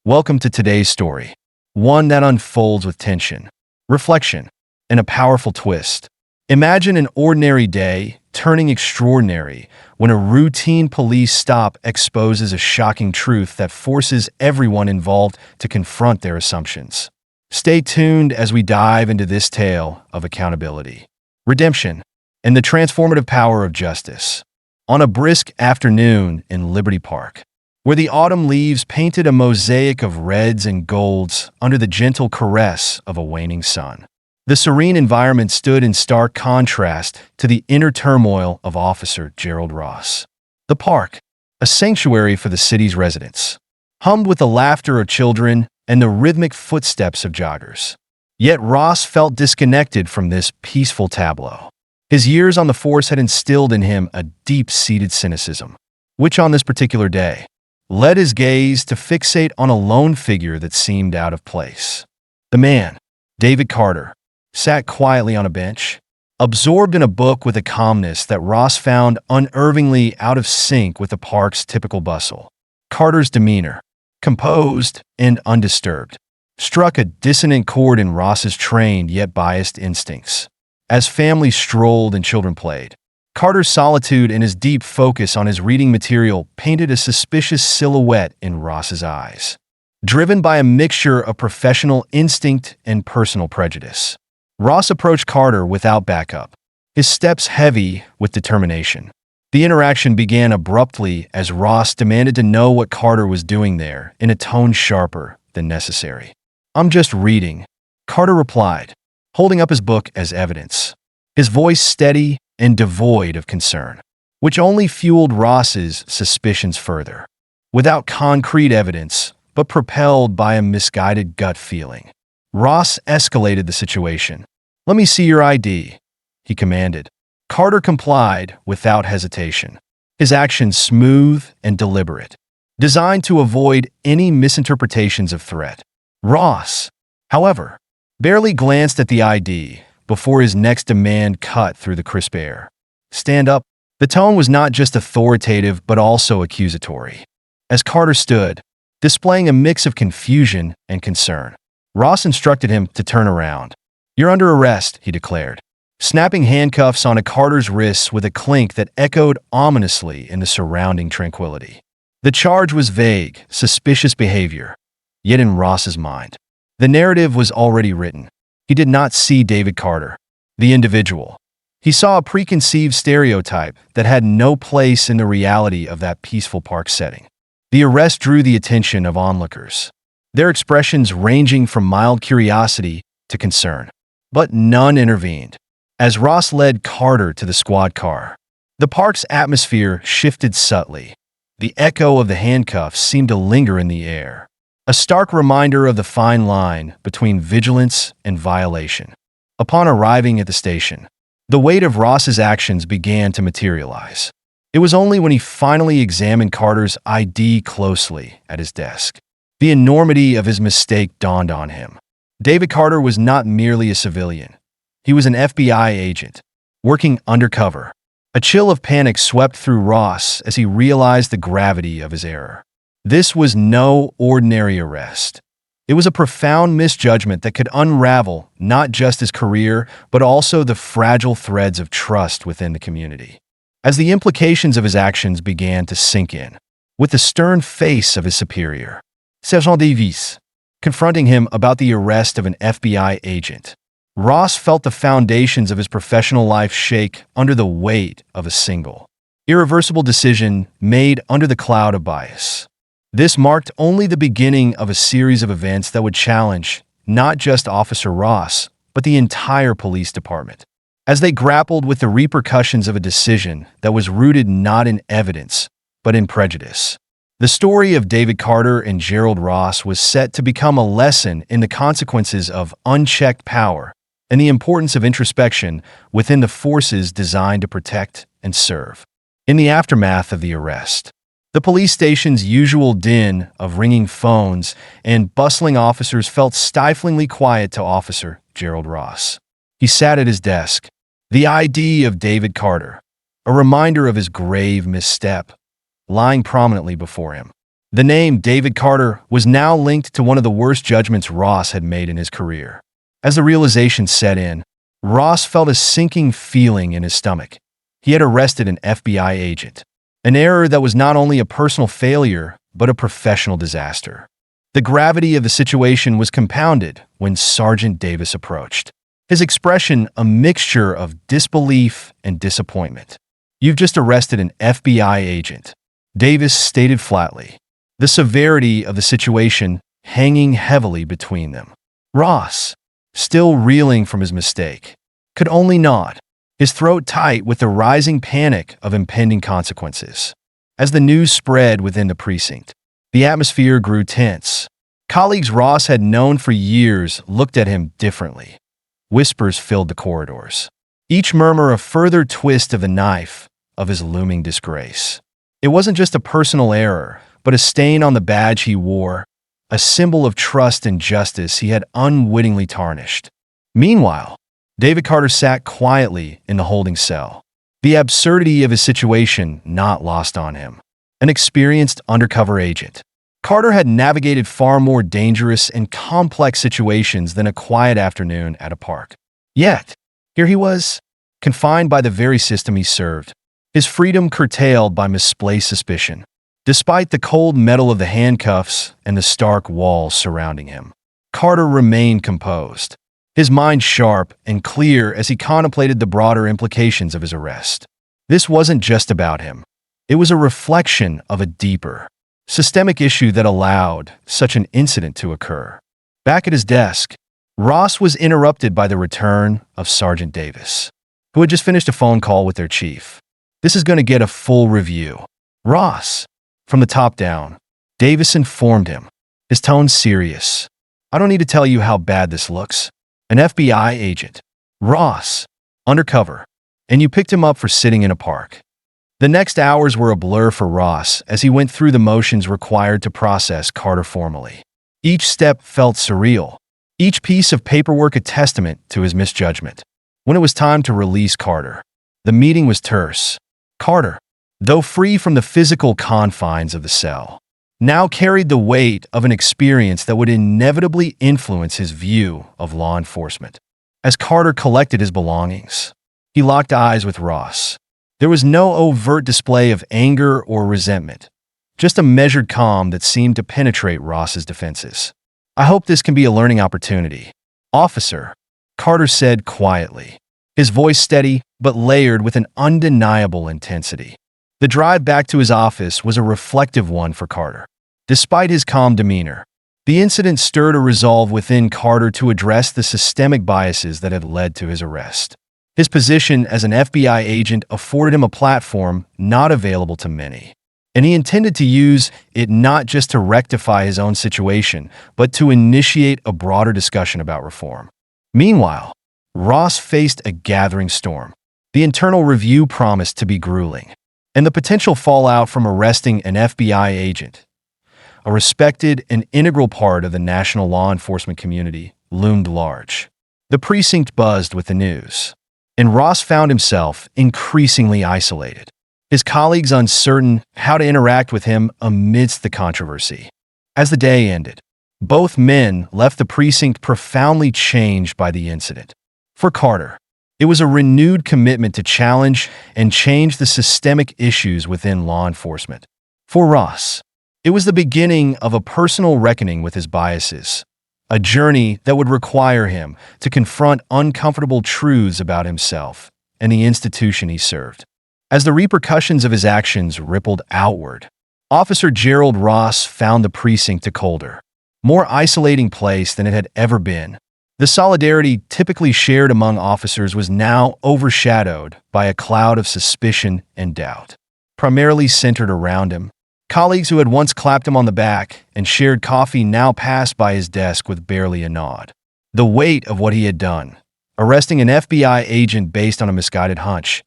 Welcome to today's story, one that unfolds with tension, reflection, and a powerful twist. Imagine an ordinary day turning extraordinary when a routine police stop exposes a shocking truth that forces everyone involved to confront their assumptions. Stay tuned as we dive into this tale of accountability, redemption, and the transformative power of justice. On a brisk afternoon in Liberty Park, where the autumn leaves painted a mosaic of reds and golds under the gentle caress of a waning sun, the serene environment stood in stark contrast to the inner turmoil of Officer Gerald Ross. The park, a sanctuary for the city's residents, hummed with the laughter of children and the rhythmic footsteps of joggers. Yet Ross felt disconnected from this peaceful tableau. His years on the force had instilled in him a deep-seated cynicism, which on this particular day led his gaze to fixate on a lone figure that seemed out of place. The man, David Carter, sat quietly on a bench, absorbed in a book with a calmness that Ross found unervingly out of sync with the park's typical bustle. Carter's demeanor, composed and undisturbed, struck a dissonant chord in Ross's trained yet biased instincts. As families strolled and children played, Carter's solitude and his deep focus on his reading material painted a suspicious silhouette in Ross's eyes. Driven by a mixture of professional instinct and personal prejudice, Ross approached Carter without backup, his steps heavy with determination. The interaction began abruptly as Ross demanded to know what Carter was doing there in a tone sharper than necessary. "I'm just reading," Carter replied, holding up his book as evidence, his voice steady and devoid of concern, which only fueled Ross's suspicions further. Without concrete evidence, but propelled by a misguided gut feeling, Ross escalated the situation. "Let me see your ID," he commanded. Carter complied without hesitation, his actions smooth and deliberate, designed to avoid any misinterpretations of threat. Ross, however, barely glanced at the ID before his next demand cut through the crisp air. "Stand up." The tone was not just authoritative but also accusatory. As Carter stood, displaying a mix of confusion and concern, Ross instructed him to turn around. "You're under arrest," he declared, snapping handcuffs onto Carter's wrists with a clink that echoed ominously in the surrounding tranquility. The charge was vague, suspicious behavior, yet in Ross's mind, the narrative was already written. He did not see David Carter, the individual. He saw a preconceived stereotype that had no place in the reality of that peaceful park setting. The arrest drew the attention of onlookers, their expressions ranging from mild curiosity to concern. But none intervened. As Ross led Carter to the squad car, the park's atmosphere shifted subtly. The echo of the handcuffs seemed to linger in the air, a stark reminder of the fine line between vigilance and violation. Upon arriving at the station, the weight of Ross's actions began to materialize. It was only when he finally examined Carter's ID closely at his desk the enormity of his mistake dawned on him. David Carter was not merely a civilian. He was an FBI agent, working undercover. A chill of panic swept through Ross as he realized the gravity of his error. This was no ordinary arrest. It was a profound misjudgment that could unravel not just his career, but also the fragile threads of trust within the community. As the implications of his actions began to sink in, with the stern face of his superior, Sergeant Davis, confronting him about the arrest of an FBI agent, Ross felt the foundations of his professional life shake under the weight of a single, irreversible decision made under the cloud of bias. This marked only the beginning of a series of events that would challenge not just Officer Ross, but the entire police department, as they grappled with the repercussions of a decision that was rooted not in evidence, but in prejudice. The story of David Carter and Gerald Ross was set to become a lesson in the consequences of unchecked power and the importance of introspection within the forces designed to protect and serve. In the aftermath of the arrest, the police station's usual din of ringing phones and bustling officers felt stiflingly quiet to Officer Gerald Ross. He sat at his desk, the ID of David Carter, a reminder of his grave misstep, lying prominently before him. The name David Carter was now linked to one of the worst judgments Ross had made in his career. As the realization set in, Ross felt a sinking feeling in his stomach. He had arrested an FBI agent, an error that was not only a personal failure, but a professional disaster. The gravity of the situation was compounded when Sergeant Davis approached, his expression a mixture of disbelief and disappointment. "You've just arrested an FBI agent," Davis stated flatly, the severity of the situation hanging heavily between them. Ross, still reeling from his mistake, could only nod, his throat tight with the rising panic of impending consequences. As the news spread within the precinct, the atmosphere grew tense. Colleagues Ross had known for years looked at him differently. Whispers filled the corridors, each murmur a further twist of the knife of his looming disgrace. It wasn't just a personal error, but a stain on the badge he wore, a symbol of trust and justice he had unwittingly tarnished. Meanwhile, David Carter sat quietly in the holding cell, the absurdity of his situation not lost on him. An experienced undercover agent, Carter had navigated far more dangerous and complex situations than a quiet afternoon at a park. Yet, here he was, confined by the very system he served, his freedom curtailed by misplaced suspicion. Despite the cold metal of the handcuffs and the stark walls surrounding him, Carter remained composed, his mind sharp and clear as he contemplated the broader implications of his arrest. This wasn't just about him. It was a reflection of a deeper, systemic issue that allowed such an incident to occur. Back at his desk, Ross was interrupted by the return of Sergeant Davis, who had just finished a phone call with their chief. "This is going to get a full review, Ross." From the top down, Davis informed him, his tone serious. "I don't need to tell you how bad this looks. An FBI agent, Ross, undercover, and you picked him up for sitting in a park." The next hours were a blur for Ross as he went through the motions required to process Carter formally. Each step felt surreal, each piece of paperwork a testament to his misjudgment. When it was time to release Carter, the meeting was terse. Carter, though free from the physical confines of the cell, now carried the weight of an experience that would inevitably influence his view of law enforcement. As Carter collected his belongings, he locked eyes with Ross. There was no overt display of anger or resentment, just a measured calm that seemed to penetrate Ross's defenses. "I hope this can be a learning opportunity, officer," Carter said quietly, his voice steady but layered with an undeniable intensity. The drive back to his office was a reflective one for Carter. Despite his calm demeanor, the incident stirred a resolve within Carter to address the systemic biases that had led to his arrest. His position as an FBI agent afforded him a platform not available to many, and he intended to use it not just to rectify his own situation, but to initiate a broader discussion about reform. Meanwhile, Ross faced a gathering storm. The internal review promised to be grueling, and the potential fallout from arresting an FBI agent, a respected and integral part of the national law enforcement community, loomed large. The precinct buzzed with the news, and Ross found himself increasingly isolated, his colleagues uncertain how to interact with him amidst the controversy. As the day ended, both men left the precinct profoundly changed by the incident. For Carter, it was a renewed commitment to challenge and change the systemic issues within law enforcement. For Ross, it was the beginning of a personal reckoning with his biases, a journey that would require him to confront uncomfortable truths about himself and the institution he served. As the repercussions of his actions rippled outward, Officer Gerald Ross found the precinct a colder, more isolating place than it had ever been. The solidarity typically shared among officers was now overshadowed by a cloud of suspicion and doubt, primarily centered around him. Colleagues who had once clapped him on the back and shared coffee now passed by his desk with barely a nod. The weight of what he had done, arresting an FBI agent based on a misguided hunch,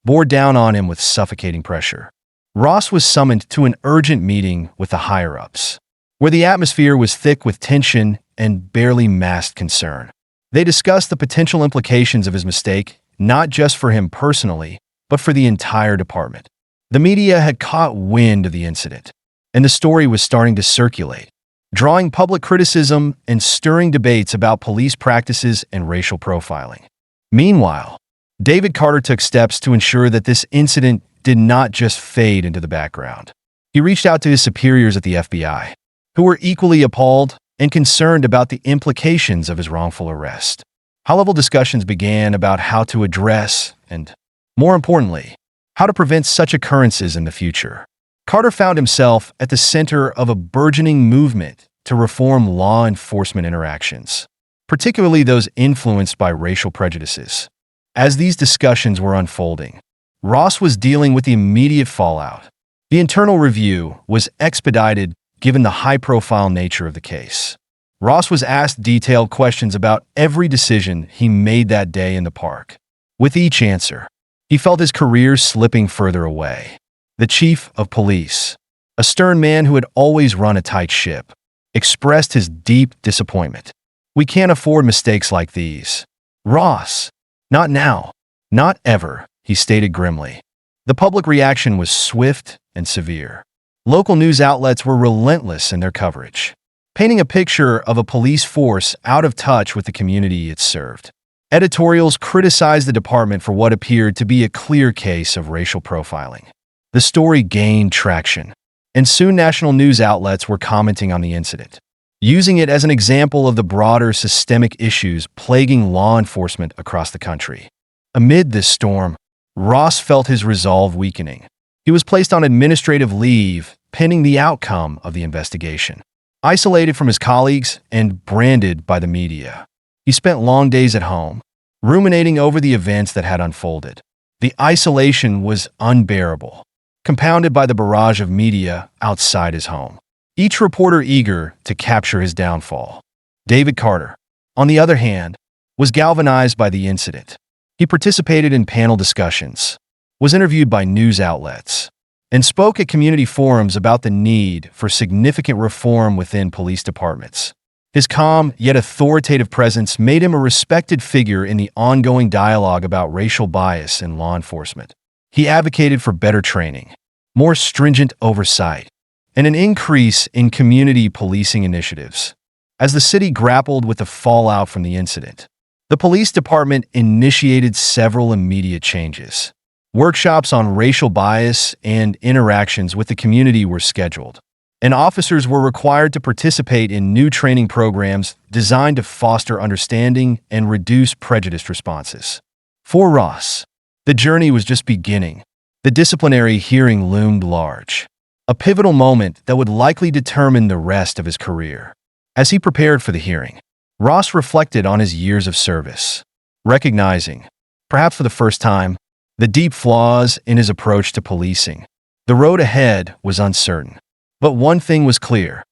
bore down on him with suffocating pressure. Ross was summoned to an urgent meeting with the higher-ups, where the atmosphere was thick with tension and barely masked concern. They discussed the potential implications of his mistake, not just for him personally, but for the entire department. The media had caught wind of the incident, and the story was starting to circulate, drawing public criticism and stirring debates about police practices and racial profiling. Meanwhile, David Carter took steps to ensure that this incident did not just fade into the background. He reached out to his superiors at the FBI, who were equally appalled and concerned about the implications of his wrongful arrest. High-level discussions began about how to address and, more importantly, how to prevent such occurrences in the future. Carter found himself at the center of a burgeoning movement to reform law enforcement interactions, particularly those influenced by racial prejudices. As these discussions were unfolding, Ross was dealing with the immediate fallout. The internal review was expedited given the high-profile nature of the case. Ross was asked detailed questions about every decision he made that day in the park. With each answer, he felt his career slipping further away. The chief of police, a stern man who had always run a tight ship, expressed his deep disappointment. "We can't afford mistakes like these, Ross. Not now. Not ever," he stated grimly. The public reaction was swift and severe. Local news outlets were relentless in their coverage, painting a picture of a police force out of touch with the community it served. Editorials criticized the department for what appeared to be a clear case of racial profiling. The story gained traction, and soon national news outlets were commenting on the incident, using it as an example of the broader systemic issues plaguing law enforcement across the country. Amid this storm, Ross felt his resolve weakening. He was placed on administrative leave, pending the outcome of the investigation. Isolated from his colleagues and branded by the media, he spent long days at home, ruminating over the events that had unfolded. The isolation was unbearable, compounded by the barrage of media outside his home, each reporter eager to capture his downfall. David Carter, on the other hand, was galvanized by the incident. He participated in panel discussions, was interviewed by news outlets, and spoke at community forums about the need for significant reform within police departments. His calm yet authoritative presence made him a respected figure in the ongoing dialogue about racial bias in law enforcement. He advocated for better training, more stringent oversight, and an increase in community policing initiatives. As the city grappled with the fallout from the incident, the police department initiated several immediate changes. Workshops on racial bias and interactions with the community were scheduled, and officers were required to participate in new training programs designed to foster understanding and reduce prejudiced responses. For Ross, the journey was just beginning. The disciplinary hearing loomed large, a pivotal moment that would likely determine the rest of his career. As he prepared for the hearing, Ross reflected on his years of service, recognizing, perhaps for the first time, the deep flaws in his approach to policing. The road ahead was uncertain, but one thing was clear.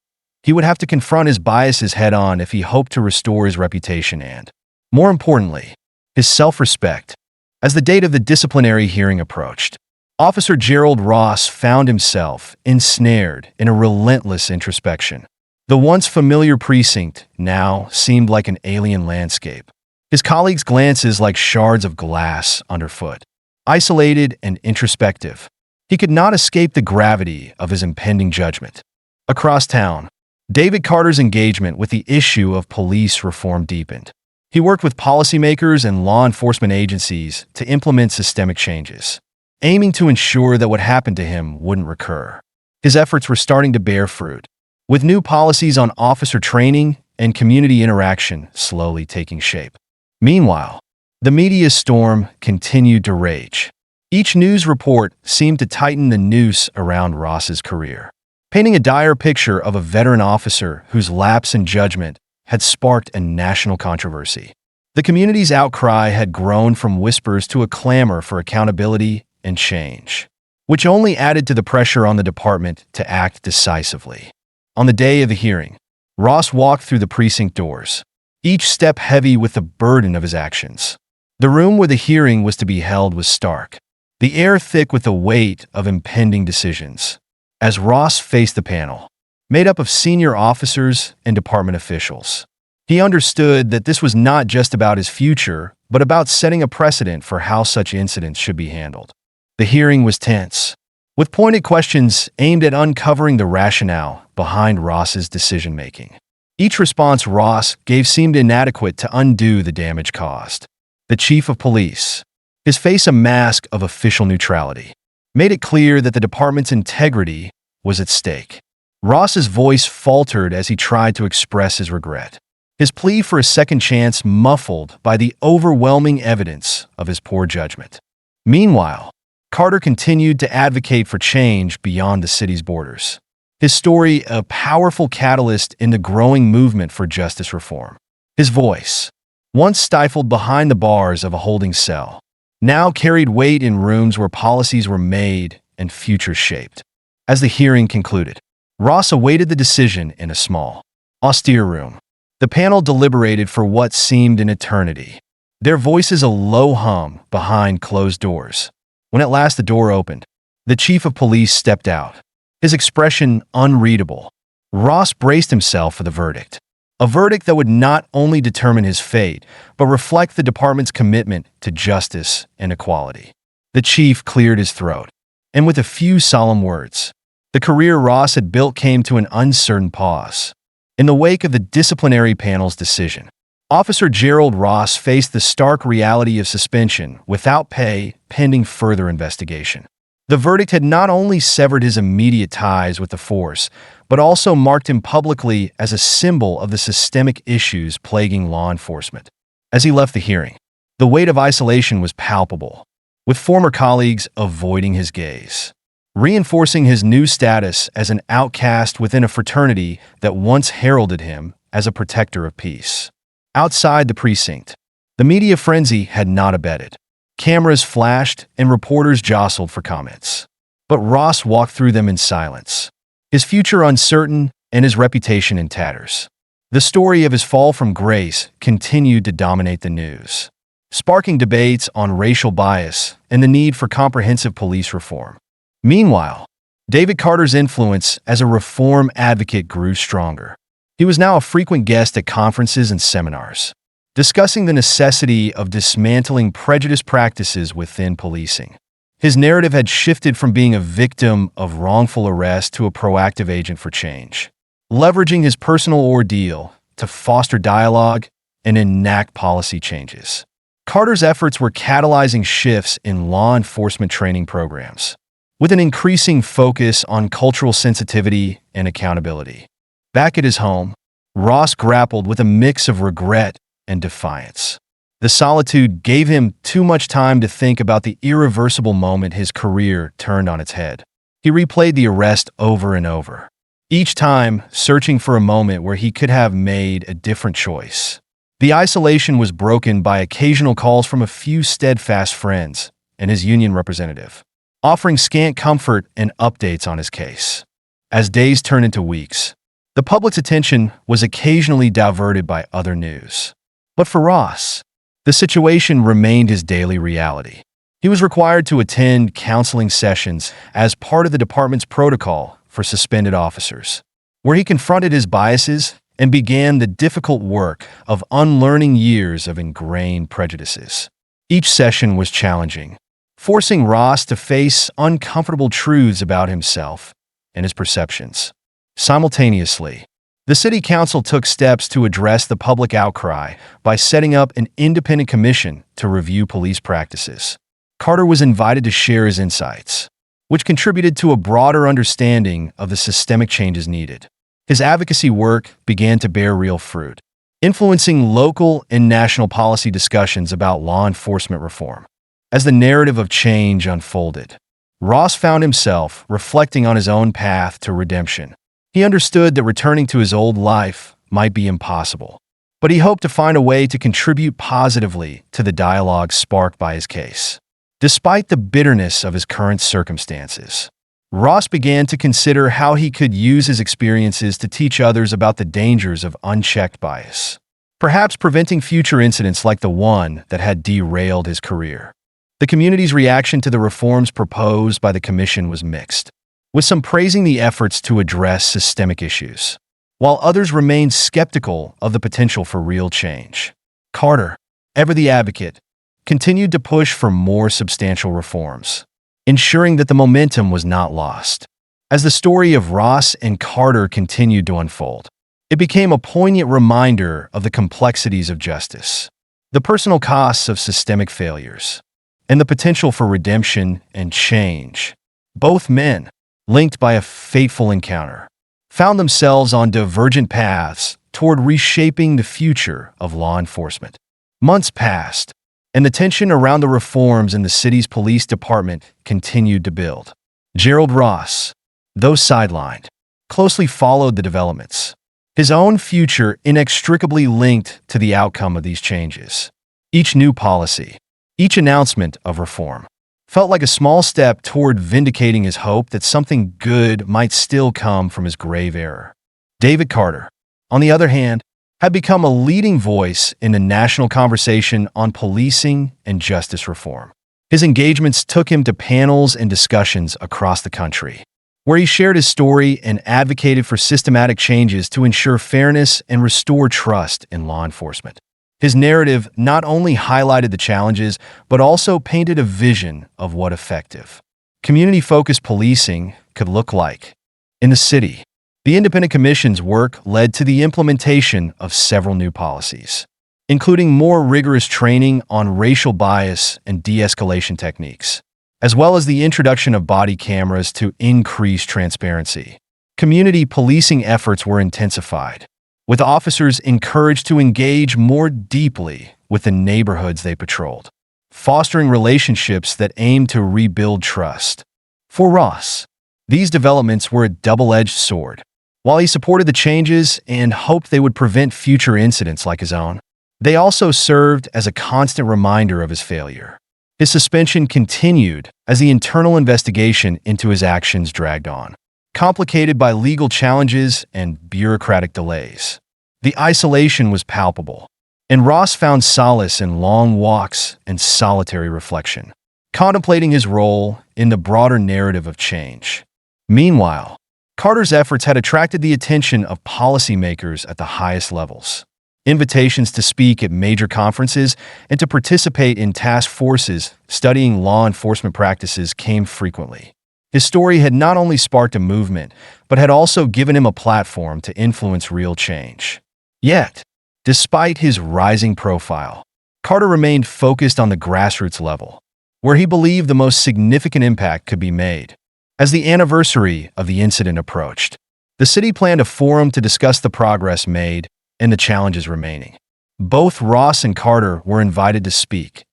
He would have to confront his biases head-on if he hoped to restore his reputation and, more importantly, his self-respect. As the date of the disciplinary hearing approached, Officer Gerald Ross found himself ensnared in a relentless introspection. The once familiar precinct now seemed like an alien landscape, his colleagues' glances like shards of glass underfoot. Isolated and introspective, he could not escape the gravity of his impending judgment. Across town, David Carter's engagement with the issue of police reform deepened. He worked with policymakers and law enforcement agencies to implement systemic changes, aiming to ensure that what happened to him wouldn't recur. His efforts were starting to bear fruit, with new policies on officer training and community interaction slowly taking shape. Meanwhile, the media storm continued to rage. Each news report seemed to tighten the noose around Ross's career, painting a dire picture of a veteran officer whose lapse in judgment had sparked a national controversy. The community's outcry had grown from whispers to a clamor for accountability and change, which only added to the pressure on the department to act decisively. On the day of the hearing, Ross walked through the precinct doors, each step heavy with the burden of his actions. The room where the hearing was to be held was stark, the air thick with the weight of impending decisions. As Ross faced the panel, made up of senior officers and department officials, he understood that this was not just about his future, but about setting a precedent for how such incidents should be handled. The hearing was tense, with pointed questions aimed at uncovering the rationale behind Ross's decision-making. Each response Ross gave seemed inadequate to undo the damage caused. The chief of police, his face a mask of official neutrality, made it clear that the department's integrity was at stake. Ross's voice faltered as he tried to express his regret, his plea for a second chance muffled by the overwhelming evidence of his poor judgment. Meanwhile, Carter continued to advocate for change beyond the city's borders, his story a powerful catalyst in the growing movement for justice reform. His voice, once stifled behind the bars of a holding cell, now carried weight in rooms where policies were made and futures shaped. As the hearing concluded, Ross awaited the decision in a small, austere room. The panel deliberated for what seemed an eternity, their voices a low hum behind closed doors. When at last the door opened, the chief of police stepped out, his expression unreadable. Ross braced himself for the verdict, a verdict that would not only determine his fate, but reflect the department's commitment to justice and equality. The chief cleared his throat, and with a few solemn words, the career Ross had built came to an uncertain pause. In the wake of the disciplinary panel's decision, Officer Gerald Ross faced the stark reality of suspension without pay pending further investigation. The verdict had not only severed his immediate ties with the force, but also marked him publicly as a symbol of the systemic issues plaguing law enforcement. As he left the hearing, the weight of isolation was palpable, with former colleagues avoiding his gaze, reinforcing his new status as an outcast within a fraternity that once heralded him as a protector of peace. Outside the precinct, the media frenzy had not abated. Cameras flashed and reporters jostled for comments. But Ross walked through them in silence, his future uncertain and his reputation in tatters. The story of his fall from grace continued to dominate the news, sparking debates on racial bias and the need for comprehensive police reform. Meanwhile, David Carter's influence as a reform advocate grew stronger. He was now a frequent guest at conferences and seminars, discussing the necessity of dismantling prejudice practices within policing. His narrative had shifted from being a victim of wrongful arrest to a proactive agent for change, leveraging his personal ordeal to foster dialogue and enact policy changes. Carter's efforts were catalyzing shifts in law enforcement training programs, with an increasing focus on cultural sensitivity and accountability. Back at his home, Ross grappled with a mix of regret and defiance. The solitude gave him too much time to think about the irreversible moment his career turned on its head. He replayed the arrest over and over, each time searching for a moment where he could have made a different choice. The isolation was broken by occasional calls from a few steadfast friends and his union representative, offering scant comfort and updates on his case. As days turned into weeks, the public's attention was occasionally diverted by other news. But for Ross, the situation remained his daily reality. He was required to attend counseling sessions as part of the department's protocol for suspended officers, where he confronted his biases and began the difficult work of unlearning years of ingrained prejudices. Each session was challenging, forcing Ross to face uncomfortable truths about himself and his perceptions. Simultaneously, the city council took steps to address the public outcry by setting up an independent commission to review police practices. Carter was invited to share his insights, which contributed to a broader understanding of the systemic changes needed. His advocacy work began to bear real fruit, influencing local and national policy discussions about law enforcement reform. As the narrative of change unfolded, Ross found himself reflecting on his own path to redemption. He understood that returning to his old life might be impossible, but he hoped to find a way to contribute positively to the dialogue sparked by his case. Despite the bitterness of his current circumstances, Ross began to consider how he could use his experiences to teach others about the dangers of unchecked bias, perhaps preventing future incidents like the one that had derailed his career. The community's reaction to the reforms proposed by the commission was mixed, with some praising the efforts to address systemic issues, while others remained skeptical of the potential for real change. Carter, ever the advocate, continued to push for more substantial reforms. ensuring that the momentum was not lost. As the story of Ross and Carter continued to unfold, it became a poignant reminder of the complexities of justice, the personal costs of systemic failures, and the potential for redemption and change. Both men, linked by a fateful encounter, found themselves on divergent paths toward reshaping the future of law enforcement. Months passed, and the tension around the reforms in the city's police department continued to build. Gerald Ross, though sidelined, closely followed the developments, his own future inextricably linked to the outcome of these changes. Each new policy, each announcement of reform, felt like a small step toward vindicating his hope that something good might still come from his grave error. David Carter, on the other hand, had become a leading voice in the national conversation on policing and justice reform. His engagements took him to panels and discussions across the country, where he shared his story and advocated for systematic changes to ensure fairness and restore trust in law enforcement. His narrative not only highlighted the challenges, but also painted a vision of what effective, community-focused policing could look like. In the city, the Independent Commission's work led to the implementation of several new policies, including more rigorous training on racial bias and de-escalation techniques, as well as the introduction of body cameras to increase transparency. Community policing efforts were intensified, with officers encouraged to engage more deeply with the neighborhoods they patrolled, fostering relationships that aimed to rebuild trust. For Ross, these developments were a double-edged sword. While he supported the changes and hoped they would prevent future incidents like his own, they also served as a constant reminder of his failure. His suspension continued as the internal investigation into his actions dragged on, complicated by legal challenges and bureaucratic delays. The isolation was palpable, and Ross found solace in long walks and solitary reflection, contemplating his role in the broader narrative of change. Meanwhile, Carter's efforts had attracted the attention of policymakers at the highest levels. Invitations to speak at major conferences and to participate in task forces studying law enforcement practices came frequently. His story had not only sparked a movement, but had also given him a platform to influence real change. Yet, despite his rising profile, Carter remained focused on the grassroots level, where he believed the most significant impact could be made. As the anniversary of the incident approached, the city planned a forum to discuss the progress made and the challenges remaining. Both Ross and Carter were invited to speak,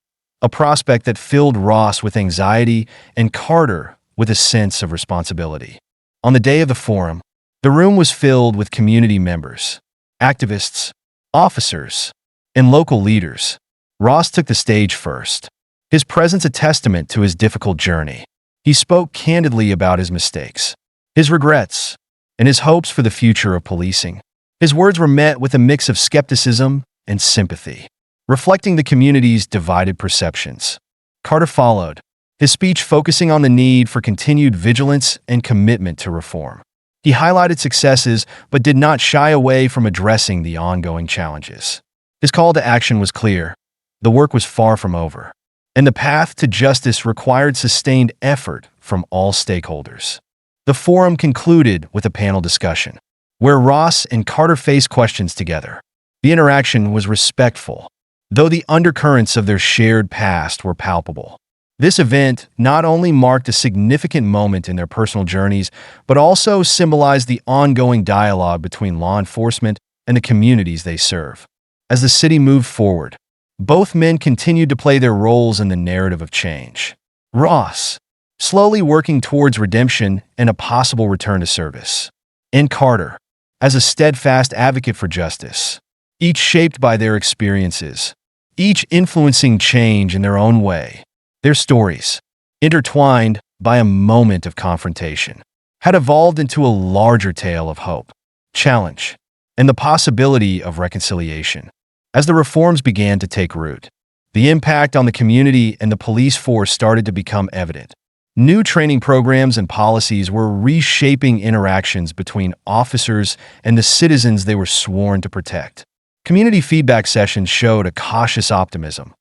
a prospect that filled Ross with anxiety and Carter with a sense of responsibility. On the day of the forum, the room was filled with community members, activists, officers, and local leaders. Ross took the stage first, his presence a testament to his difficult journey. He spoke candidly about his mistakes, his regrets, and his hopes for the future of policing. His words were met with a mix of skepticism and sympathy, reflecting the community's divided perceptions. Carter followed, his speech focusing on the need for continued vigilance and commitment to reform. He highlighted successes but did not shy away from addressing the ongoing challenges. His call to action was clear. The work was far from over, and the path to justice required sustained effort from all stakeholders. The forum concluded with a panel discussion, where Ross and Carter faced questions together. The interaction was respectful, though the undercurrents of their shared past were palpable. This event not only marked a significant moment in their personal journeys, but also symbolized the ongoing dialogue between law enforcement and the communities they serve. As the city moved forward, both men continued to play their roles in the narrative of change. Ross, slowly working towards redemption and a possible return to service, and Carter, as a steadfast advocate for justice, each shaped by their experiences, each influencing change in their own way. Their stories, intertwined by a moment of confrontation, had evolved into a larger tale of hope, challenge, and the possibility of reconciliation. As the reforms began to take root, the impact on the community and the police force started to become evident. New training programs and policies were reshaping interactions between officers and the citizens they were sworn to protect. Community feedback sessions showed a cautious optimism,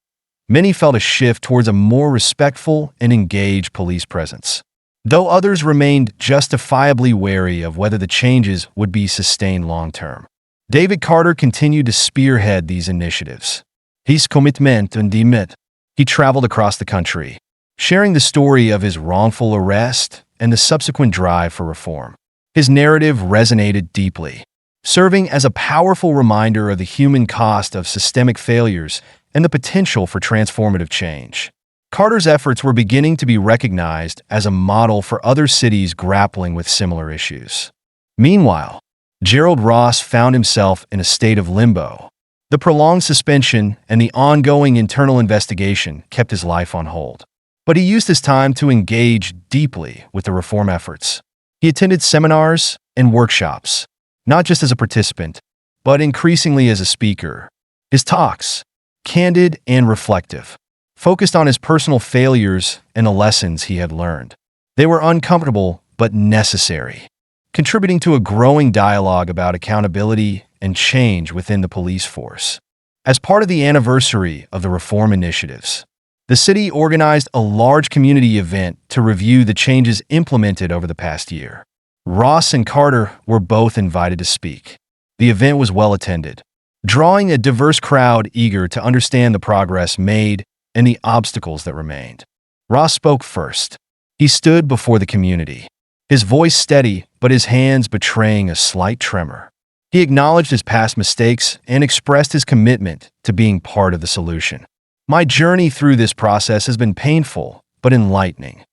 Many felt a shift towards a more respectful and engaged police presence, though others remained justifiably wary of whether the changes would be sustained long-term. David Carter continued to spearhead these initiatives. His commitment and demit. He traveled across the country, sharing the story of his wrongful arrest and the subsequent drive for reform. His narrative resonated deeply, serving as a powerful reminder of the human cost of systemic failures and the potential for transformative change. Carter's efforts were beginning to be recognized as a model for other cities grappling with similar issues. Meanwhile, Gerald Ross found himself in a state of limbo. The prolonged suspension and the ongoing internal investigation kept his life on hold. But he used his time to engage deeply with the reform efforts. He attended seminars and workshops, not just as a participant, but increasingly as a speaker. His talks, candid and reflective, focused on his personal failures and the lessons he had learned. They were uncomfortable but necessary, contributing to a growing dialogue about accountability and change within the police force. As part of the anniversary of the reform initiatives, the city organized a large community event to review the changes implemented over the past year. Ross and Carter were both invited to speak. The event was well attended, drawing a diverse crowd eager to understand the progress made and the obstacles that remained. Ross spoke first. He stood before the community, his voice steady but his hands betraying a slight tremor. He acknowledged his past mistakes and expressed his commitment to being part of the solution. "My journey through this process has been painful but enlightening,"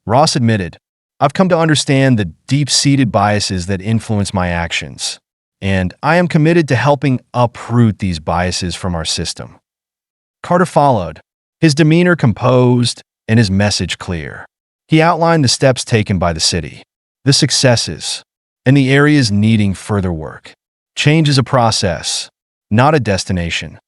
Ross admitted. "I've come to understand the deep-seated biases that influence my actions, and I am committed to helping uproot these biases from our system." Carter followed, his demeanor composed and his message clear. He outlined the steps taken by the city, the successes, and the areas needing further work. Change is a process, not a destination.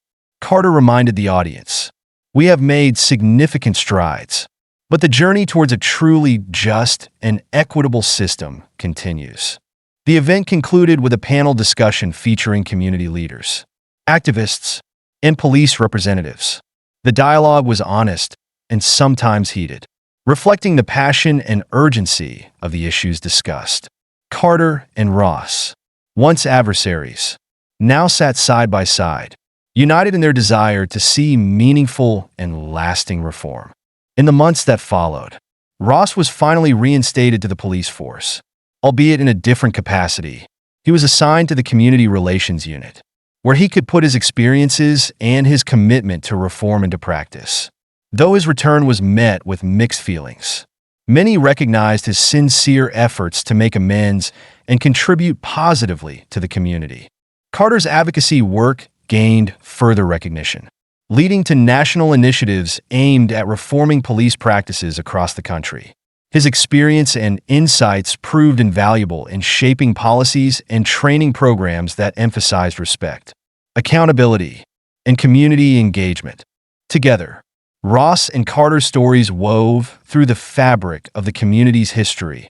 Carter reminded the audience, "We have made significant strides, but the journey towards a truly just and equitable system continues." The event concluded with a panel discussion featuring community leaders, activists, and police representatives. The dialogue was honest and sometimes heated, reflecting the passion and urgency of the issues discussed. Carter and Ross, once adversaries, now sat side by side, united in their desire to see meaningful and lasting reform. In the months that followed, Ross was finally reinstated to the police force, albeit in a different capacity. He was assigned to the Community Relations Unit, where he could put his experiences and his commitment to reform into practice. Though his return was met with mixed feelings, many recognized his sincere efforts to make amends and contribute positively to the community. Carter's advocacy work gained further recognition, leading to national initiatives aimed at reforming police practices across the country. His experience and insights proved invaluable in shaping policies and training programs that emphasized respect, accountability, and community engagement. Together, Ross and Carter's stories wove through the fabric of the community's history,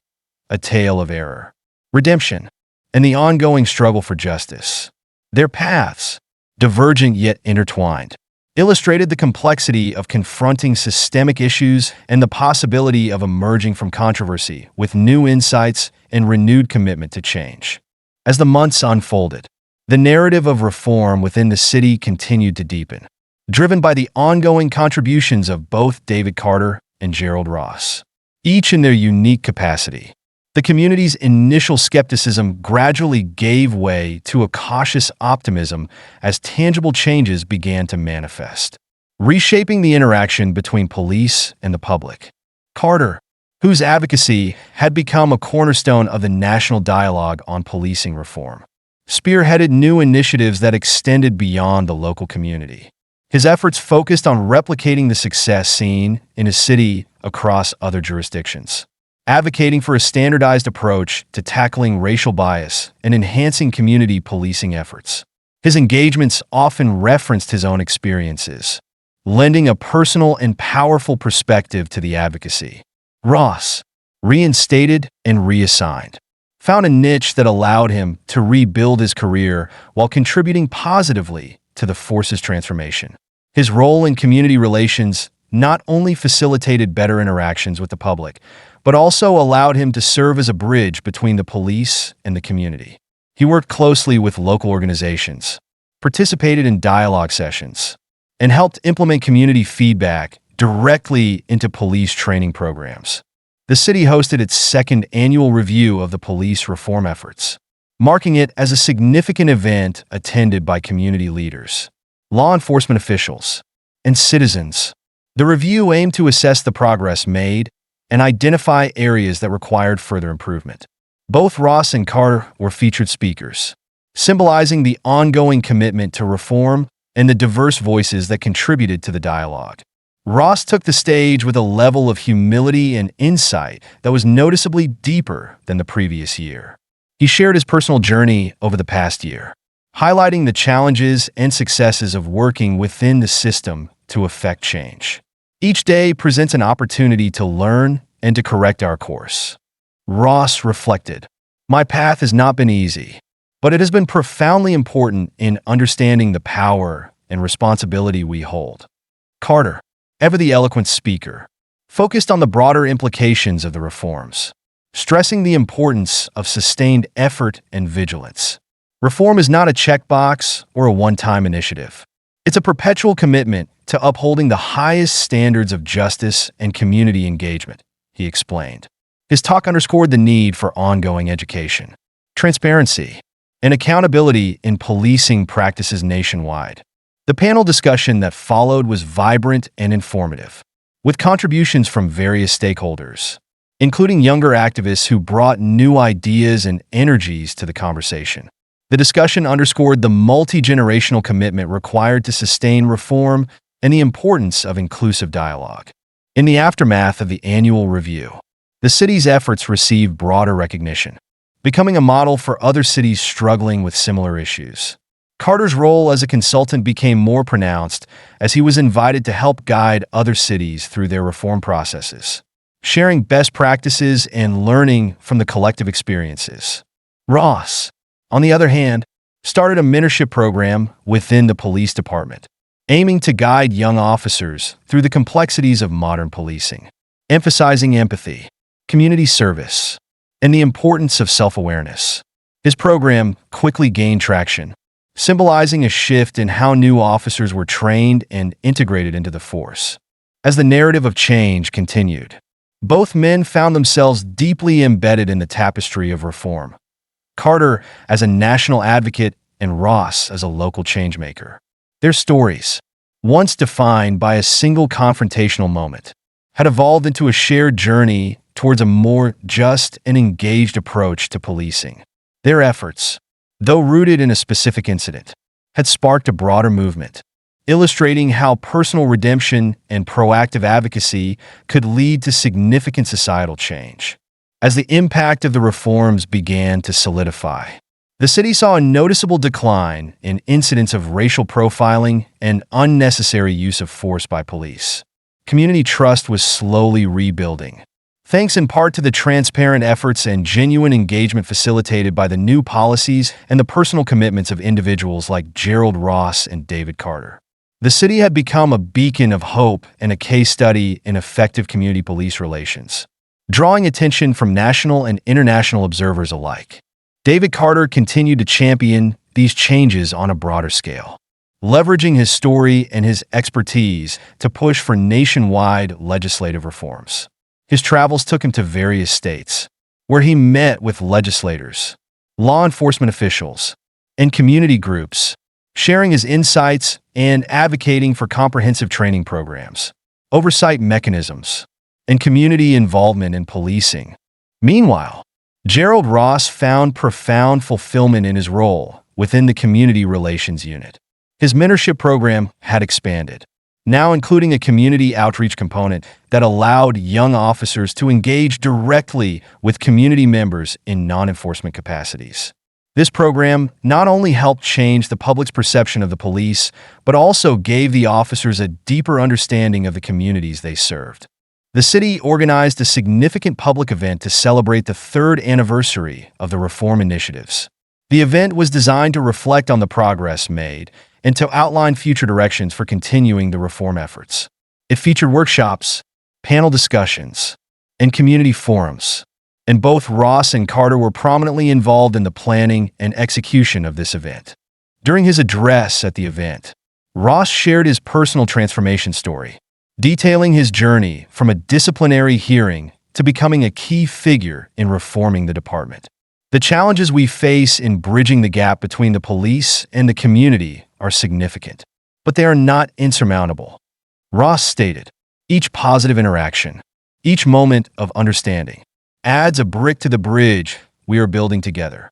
a tale of error, redemption, and the ongoing struggle for justice. Their paths, divergent yet intertwined, illustrated the complexity of confronting systemic issues and the possibility of emerging from controversy with new insights and renewed commitment to change. As the months unfolded, the narrative of reform within the city continued to deepen, driven by the ongoing contributions of both David Carter and Gerald Ross, each in their unique capacity. The community's initial skepticism gradually gave way to a cautious optimism as tangible changes began to manifest, reshaping the interaction between police and the public. Carter, whose advocacy had become a cornerstone of the national dialogue on policing reform, spearheaded new initiatives that extended beyond the local community. His efforts focused on replicating the success seen in his city across other jurisdictions, advocating for a standardized approach to tackling racial bias and enhancing community policing efforts. His engagements often referenced his own experiences, lending a personal and powerful perspective to the advocacy. Ross, reinstated and reassigned, found a niche that allowed him to rebuild his career while contributing positively to the force's transformation. His role in community relations not only facilitated better interactions with the public, but also allowed him to serve as a bridge between the police and the community. He worked closely with local organizations, participated in dialogue sessions, and helped implement community feedback directly into police training programs. The city hosted its second annual review of the police reform efforts, marking it as a significant event attended by community leaders, law enforcement officials, and citizens. The review aimed to assess the progress made and identify areas that required further improvement. Both Ross and Carter were featured speakers, symbolizing the ongoing commitment to reform and the diverse voices that contributed to the dialogue. Ross took the stage with a level of humility and insight that was noticeably deeper than the previous year. He shared his personal journey over the past year, highlighting the challenges and successes of working within the system to effect change. Each day presents an opportunity to learn and to correct our course. Ross reflected, "My path has not been easy, but it has been profoundly important in understanding the power and responsibility we hold." Carter, ever the eloquent speaker, focused on the broader implications of the reforms, stressing the importance of sustained effort and vigilance. Reform is not a checkbox or a one-time initiative. It's a perpetual commitment to upholding the highest standards of justice and community engagement, he explained. His talk underscored the need for ongoing education, transparency, and accountability in policing practices nationwide. The panel discussion that followed was vibrant and informative, with contributions from various stakeholders, including younger activists who brought new ideas and energies to the conversation. The discussion underscored the multi-generational commitment required to sustain reform and the importance of inclusive dialogue. In the aftermath of the annual review, the city's efforts received broader recognition, becoming a model for other cities struggling with similar issues. Carter's role as a consultant became more pronounced as he was invited to help guide other cities through their reform processes, sharing best practices and learning from the collective experiences. Ross, on the other hand, started a mentorship program within the police department, aiming to guide young officers through the complexities of modern policing, emphasizing empathy, community service, and the importance of self-awareness. His program quickly gained traction, symbolizing a shift in how new officers were trained and integrated into the force. As the narrative of change continued, both men found themselves deeply embedded in the tapestry of reform. Carter as a national advocate and Ross as a local changemaker. Their stories, once defined by a single confrontational moment, had evolved into a shared journey towards a more just and engaged approach to policing. Their efforts, though rooted in a specific incident, had sparked a broader movement, illustrating how personal redemption and proactive advocacy could lead to significant societal change. As the impact of the reforms began to solidify, the city saw a noticeable decline in incidents of racial profiling and unnecessary use of force by police. Community trust was slowly rebuilding, thanks in part to the transparent efforts and genuine engagement facilitated by the new policies and the personal commitments of individuals like Gerald Ross and David Carter. The city had become a beacon of hope and a case study in effective community police relations, drawing attention from national and international observers alike. David Carter continued to champion these changes on a broader scale, leveraging his story and his expertise to push for nationwide legislative reforms. His travels took him to various states, where he met with legislators, law enforcement officials, and community groups, sharing his insights and advocating for comprehensive training programs, oversight mechanisms, and community involvement in policing. Meanwhile, Gerald Ross found profound fulfillment in his role within the Community Relations Unit. His mentorship program had expanded, now including a community outreach component that allowed young officers to engage directly with community members in non-enforcement capacities. This program not only helped change the public's perception of the police, but also gave the officers a deeper understanding of the communities they served. The city organized a significant public event to celebrate the third anniversary of the reform initiatives. The event was designed to reflect on the progress made and to outline future directions for continuing the reform efforts. It featured workshops, panel discussions, and community forums, and both Ross and Carter were prominently involved in the planning and execution of this event. During his address at the event, Ross shared his personal transformation story, detailing his journey from a disciplinary hearing to becoming a key figure in reforming the department. The challenges we face in bridging the gap between the police and the community are significant, but they are not insurmountable. Ross stated, "Each positive interaction, each moment of understanding, adds a brick to the bridge we are building together."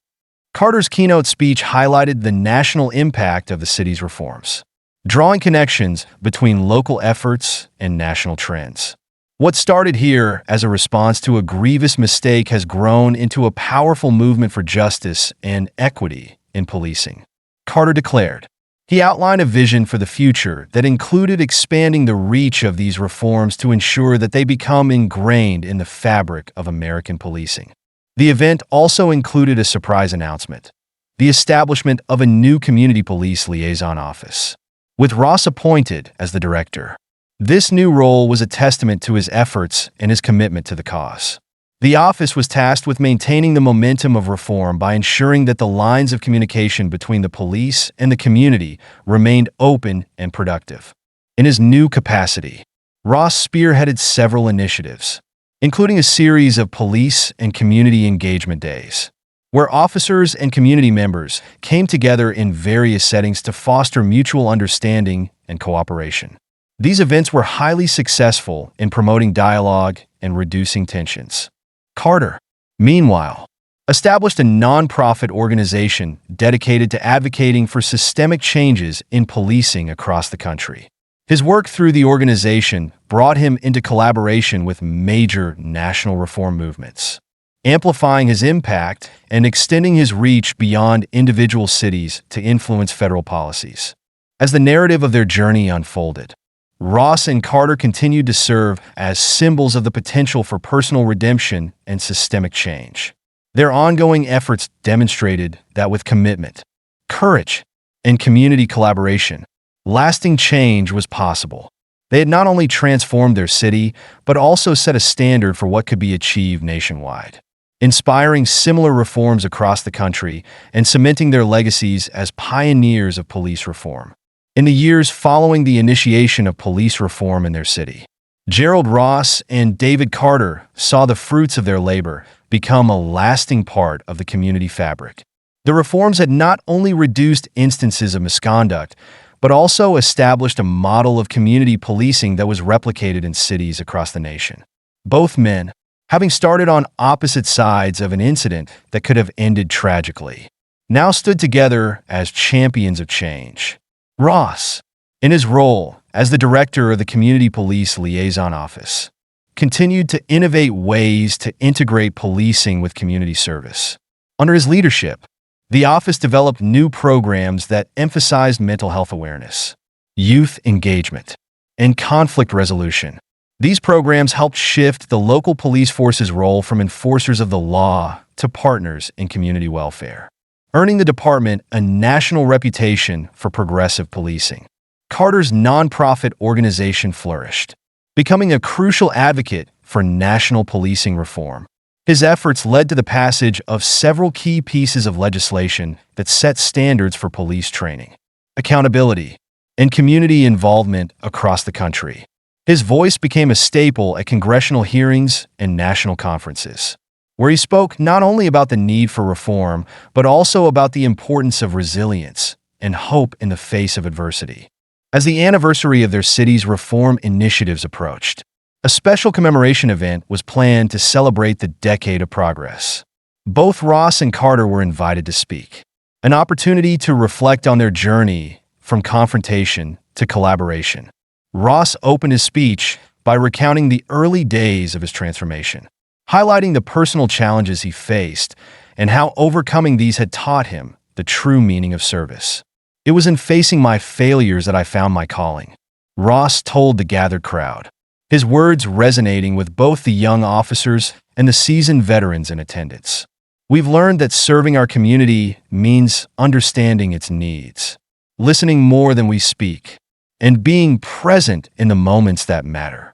Carter's keynote speech highlighted the national impact of the city's reforms, drawing connections between local efforts and national trends. What started here as a response to a grievous mistake has grown into a powerful movement for justice and equity in policing, Carter declared. He outlined a vision for the future that included expanding the reach of these reforms to ensure that they become ingrained in the fabric of American policing. The event also included a surprise announcement: the establishment of a new community police liaison office, with Ross appointed as the director. This new role was a testament to his efforts and his commitment to the cause. The office was tasked with maintaining the momentum of reform by ensuring that the lines of communication between the police and the community remained open and productive. In his new capacity, Ross spearheaded several initiatives, including a series of police and community engagement days, where officers and community members came together in various settings to foster mutual understanding and cooperation. These events were highly successful in promoting dialogue and reducing tensions. Carter, meanwhile, established a nonprofit organization dedicated to advocating for systemic changes in policing across the country. His work through the organization brought him into collaboration with major national reform movements, amplifying his impact and extending his reach beyond individual cities to influence federal policies. As the narrative of their journey unfolded, Ross and Carter continued to serve as symbols of the potential for personal redemption and systemic change. Their ongoing efforts demonstrated that with commitment, courage, and community collaboration, lasting change was possible. They had not only transformed their city, but also set a standard for what could be achieved nationwide, inspiring similar reforms across the country and cementing their legacies as pioneers of police reform. In the years following the initiation of police reform in their city, Gerald Ross and David Carter saw the fruits of their labor become a lasting part of the community fabric. The reforms had not only reduced instances of misconduct, but also established a model of community policing that was replicated in cities across the nation. Both men, having started on opposite sides of an incident that could have ended tragically, now stood together as champions of change. Ross, in his role as the director of the Community Police Liaison Office, continued to innovate ways to integrate policing with community service. Under his leadership, the office developed new programs that emphasized mental health awareness, youth engagement, and conflict resolution. These programs helped shift the local police force's role from enforcers of the law to partners in community welfare, earning the department a national reputation for progressive policing. Carter's nonprofit organization flourished, becoming a crucial advocate for national policing reform. His efforts led to the passage of several key pieces of legislation that set standards for police training, accountability, and community involvement across the country. His voice became a staple at congressional hearings and national conferences, where he spoke not only about the need for reform, but also about the importance of resilience and hope in the face of adversity. As the anniversary of their city's reform initiatives approached, a special commemoration event was planned to celebrate the decade of progress. Both Ross and Carter were invited to speak, an opportunity to reflect on their journey from confrontation to collaboration. Ross opened his speech by recounting the early days of his transformation, highlighting the personal challenges he faced and how overcoming these had taught him the true meaning of service. "It was in facing my failures that I found my calling," Ross told the gathered crowd, his words resonating with both the young officers and the seasoned veterans in attendance. "We've learned that serving our community means understanding its needs, listening more than we speak, and being present in the moments that matter.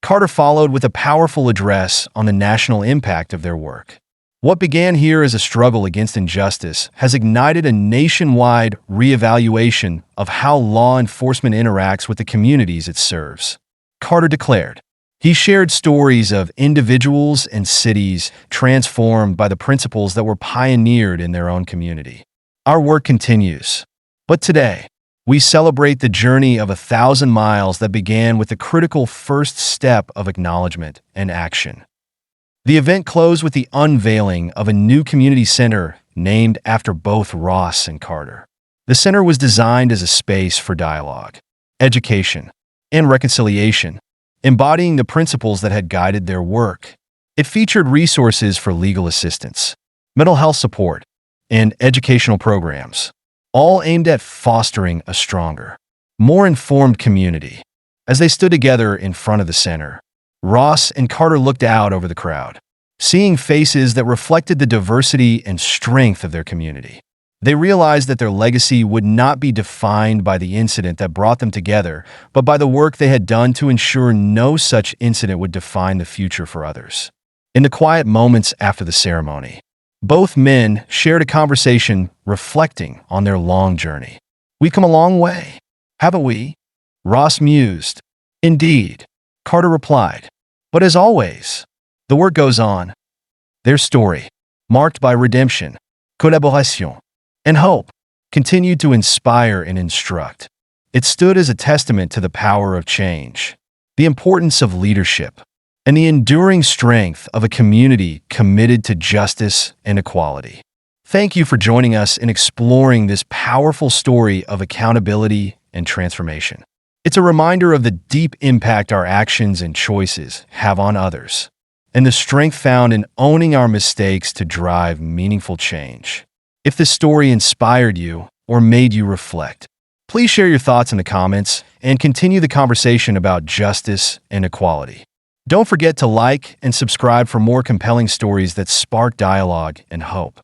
Carter followed with a powerful address on the national impact of their work. What began here as a struggle against injustice has ignited a nationwide reevaluation of how law enforcement interacts with the communities it serves. Carter declared, he shared stories of individuals and cities transformed by the principles that were pioneered in their own community. Our work continues, but today, we celebrate the journey of 1,000 miles that began with the critical first step of acknowledgement and action. The event closed with the unveiling of a new community center named after both Ross and Carter. The center was designed as a space for dialogue, education, and reconciliation, embodying the principles that had guided their work. It featured resources for legal assistance, mental health support, and educational programs, all aimed at fostering a stronger, more informed community. As they stood together in front of the center, Ross and Carter looked out over the crowd, seeing faces that reflected the diversity and strength of their community. They realized that their legacy would not be defined by the incident that brought them together, but by the work they had done to ensure no such incident would define the future for others. In the quiet moments after the ceremony, both men shared a conversation reflecting on their long journey. "We've come a long way, haven't we?" Ross mused. "Indeed," Carter replied. "But as always, the work goes on." Their story, marked by redemption, collaboration, and hope, continued to inspire and instruct. It stood as a testament to the power of change, the importance of leadership, and the enduring strength of a community committed to justice and equality. Thank you for joining us in exploring this powerful story of accountability and transformation. It's a reminder of the deep impact our actions and choices have on others, and the strength found in owning our mistakes to drive meaningful change. If this story inspired you or made you reflect, please share your thoughts in the comments and continue the conversation about justice and equality. Don't forget to like and subscribe for more compelling stories that spark dialogue and hope.